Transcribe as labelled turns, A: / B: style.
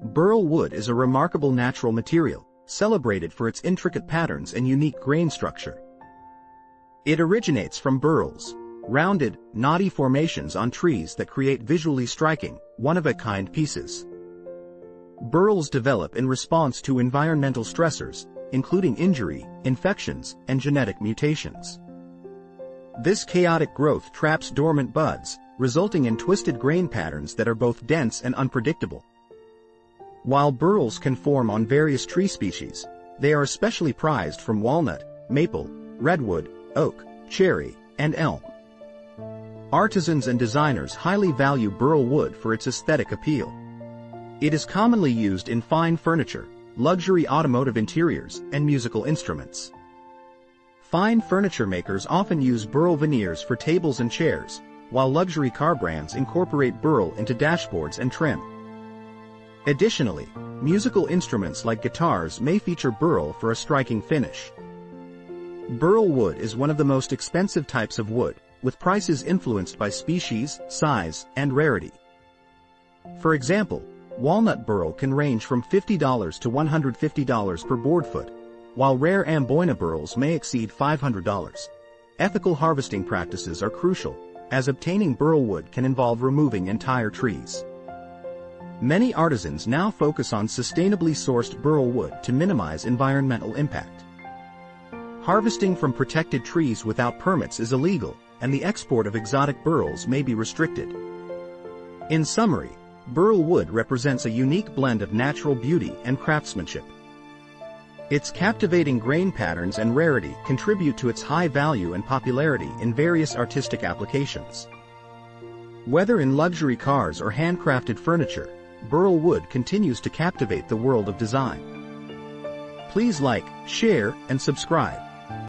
A: Burl wood is a remarkable natural material, celebrated for its intricate patterns and unique grain structure. It originates from burls, rounded, knotty formations on trees that create visually striking, one-of-a-kind pieces. Burls develop in response to environmental stressors, including injury, infections, and genetic mutations. This chaotic growth traps dormant buds, resulting in twisted grain patterns that are both dense and unpredictable. While burls can form on various tree species, they are especially prized from walnut, maple, redwood, oak, cherry, and elm. Artisans and designers highly value burl wood for its aesthetic appeal. It is commonly used in fine furniture, luxury automotive interiors, and musical instruments. Fine furniture makers often use burl veneers for tables and chairs, while luxury car brands incorporate burl into dashboards and trim. Additionally, musical instruments like guitars may feature burl for a striking finish. Burl wood is one of the most expensive types of wood, with prices influenced by species, size, and rarity. For example, walnut burl can range from $50 to $150 per board foot, while rare amboina burls may exceed $500. Ethical harvesting practices are crucial, as obtaining burl wood can involve removing entire trees. Many artisans now focus on sustainably sourced burl wood to minimize environmental impact. Harvesting from protected trees without permits is illegal, and the export of exotic burls may be restricted. In summary, burl wood represents a unique blend of natural beauty and craftsmanship. Its captivating grain patterns and rarity contribute to its high value and popularity in various artistic applications. Whether in luxury cars or handcrafted furniture, burl wood continues to captivate the world of design. Please like, share, and subscribe.